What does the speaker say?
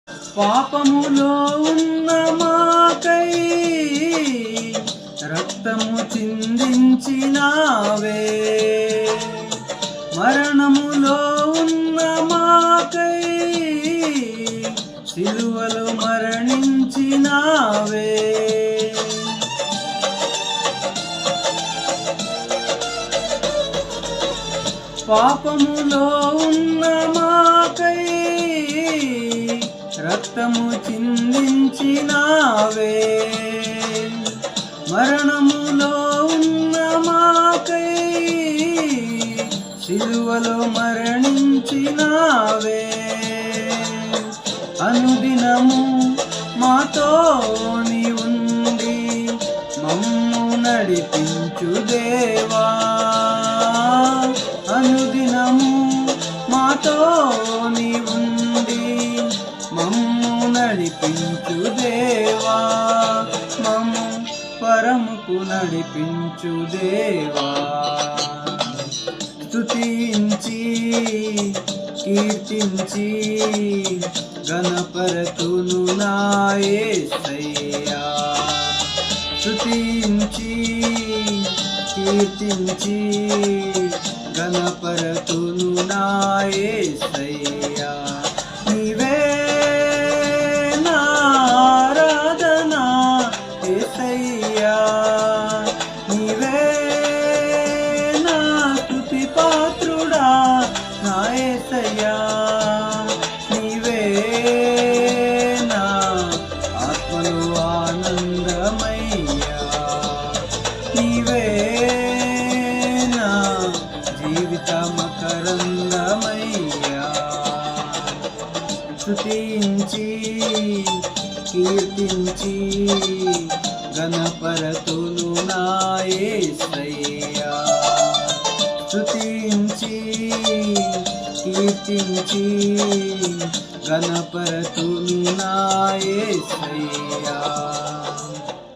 పాపములో ఉన్న మాకై రక్తము చిందించినావే, మరణములో ఉన్న మాకై సిలువలో మరణించినావే. పాపములో ఉన్న మాకై రక్తము చిందించినావే, మరణములో ఉన్న మాకై సిలువలో మరణించినావే. అనుదినము మాతోని ఉండి మమ్ము నడిపించు దేవా, అనుదినము మాతోని ఉండి మమ్ము నడిపించు దేవా, మమ్ము పరముకు నడిపించు దేవా. స్తుతించి కీర్తించి గణపరతును నా యేసయ్యా, స్తుతించి కీర్తించి గణపరతును నా యేసయ్యా. నీవే నా ఆరాధన యేసయ్యా, నీవే నా స్తుతి పాత్రుడా నా యేసయ్యా, నీవే నా ఆత్మలో ఆనందమయ్యా, నీవే నా జీవిత మకరందమయ్యా. స్తుతించి కీర్తించి గణపరతును నా యేసయ్యా, స్తుతించి కీర్తించి గణపరతును నా యేసయ్యా.